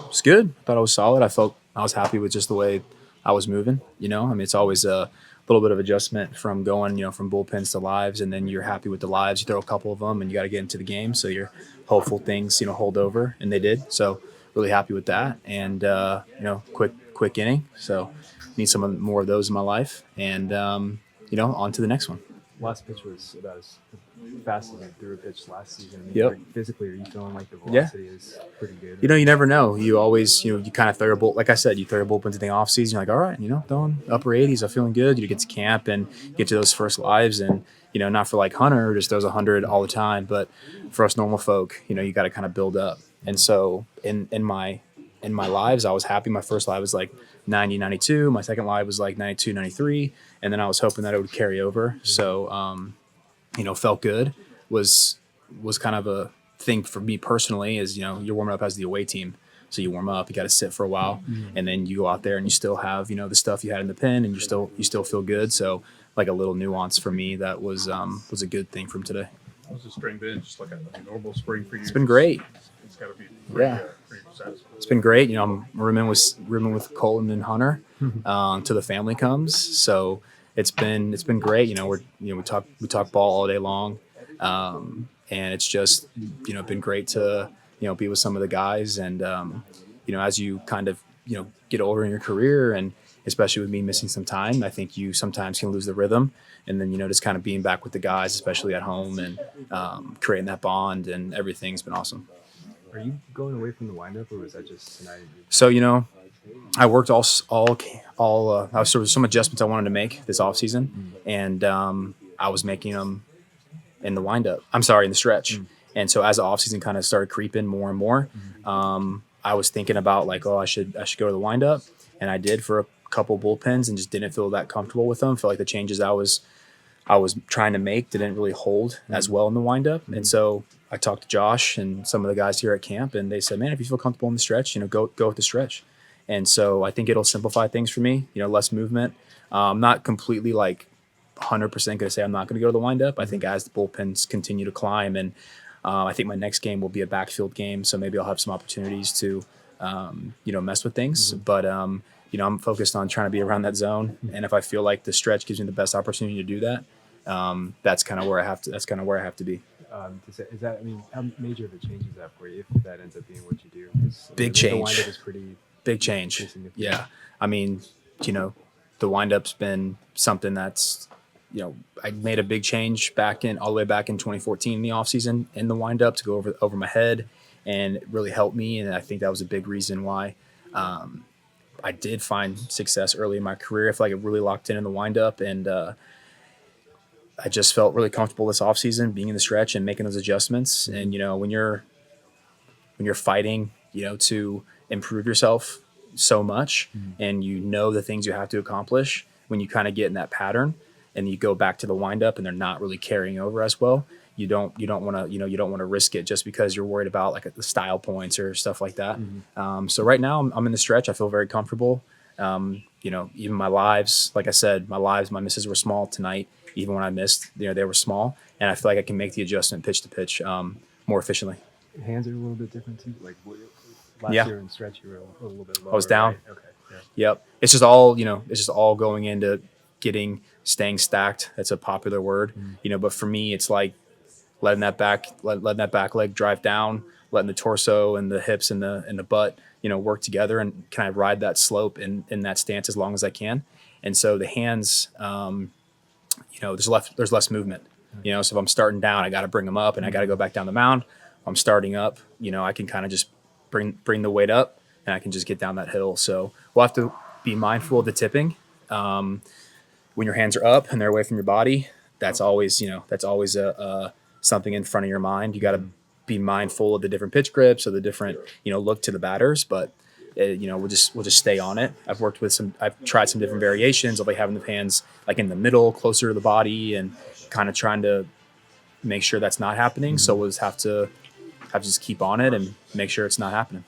It's good. I thought I was solid. I felt I was happy with just the way I was moving. I mean, it's always a little bit of adjustment from going, from bullpens to lives, and then you're happy with the lives. You throw a couple of them, and you got to get into the game. So you're hopeful things, hold over, and they did. So really happy with that. And quick inning. So need more of those in my life, and on to the next one. Last pitch was about as fast as you threw a pitch last season. I mean, Yep. Physically, are you feeling like the velocity is pretty good? You never know. You always, you kind of throw your like I said, you throw your bullpens in the off season. You're like, all right, throwing upper 80s. I'm feeling good. You get to camp and get to those first lives, and not for like Hunter who just throws 100 all the time, but for us normal folk, you got to kind of build up. And so in my lives, I was happy. My first live was like 90, 92. My second live was like 92, 93, and then I was hoping that it would carry over. So felt good. Was kind of a thing for me personally is, you're warming up as the away team. So you warm up, you got to sit for a while, and then you go out there and you still have, the stuff you had in the pen, and you still feel good. So like a little nuance for me that was a good thing from today. How was the spring been? Just like a normal spring for you? It's been great. It's got to be pretty satisfying. It's been great. I'm rooming with Colton and Hunter till the family comes. So it's been great. We talk ball all day long. And it's just, been great to, be with some of the guys. And, as you kind of, get older in your career, and especially with me missing some time, I think you sometimes can lose the rhythm. And then, just kind of being back with the guys, especially at home, and creating that bond, and everything's been awesome. Are you going away from the windup, or was that just tonight? So, I worked I was sort of some adjustments I wanted to make this off season, and I was making them in the stretch. And so as the off season kind of started creeping more and more, I was thinking about like, I should go to the windup, and I did for a couple bullpens, and just didn't feel that comfortable with them. Felt like the changes I was trying to make didn't really hold as well in the windup. And so I talked to Josh and some of the guys here at camp, and they said, man, if you feel comfortable in the stretch, go with the stretch. And so I think it'll simplify things for me, less movement. Not completely like 100% going to say I'm not going to go to the windup. I think as the bullpens continue to climb, and I think my next game will be a backfield game, so maybe I'll have some opportunities to, mess with things. But I'm focused on trying to be around that zone, and if I feel like the stretch gives me the best opportunity to do that, that's kind of where I have to. That's kind of where I have to be. How major of a change is that for you if that ends up being what you do? Big change. The windup is pretty big change. Yeah, the windup's been something that's. I made a big change all the way back in 2014 in the offseason in the windup to go over my head, and it really helped me. And I think that was a big reason why I did find success early in my career. I feel like it really locked in the windup, and I just felt really comfortable this offseason being in the stretch and making those adjustments. And, when you're fighting, to improve yourself so much, and the things you have to accomplish, when you kind of get in that pattern, and you go back to the windup and they're not really carrying over as well, you don't want to risk it just because you're worried about like the style points or stuff like that. So right now I'm in the stretch. I feel very comfortable. Even my lives, like I said, my misses were small tonight. Even when I missed, they were small, and I feel like I can make the adjustment pitch to pitch more efficiently. Hands are a little bit different too. Like last year in stretch, you were a little bit lower. I was down. Right? Okay. Yeah. Yep. It's just all going into staying stacked. That's a popular word, but for me, it's like letting that back leg drive down, letting the torso and the hips and the butt, work together, and can I ride that slope in that stance as long as I can. And so the hands, there's less movement, so if I'm starting down, I got to bring them up, and I got to go back down the mound. If I'm starting up, I can kind of just bring the weight up, and I can just get down that hill. So we'll have to be mindful of the tipping. When your hands are up and they're away from your body, that's always something in front of your mind. You got to be mindful of the different pitch grips or the different, look to the batters, but we'll just stay on it. I've tried some different variations of like having the hands like in the middle, closer to the body, and kind of trying to make sure that's not happening. So we'll just have to just keep on it and make sure it's not happening.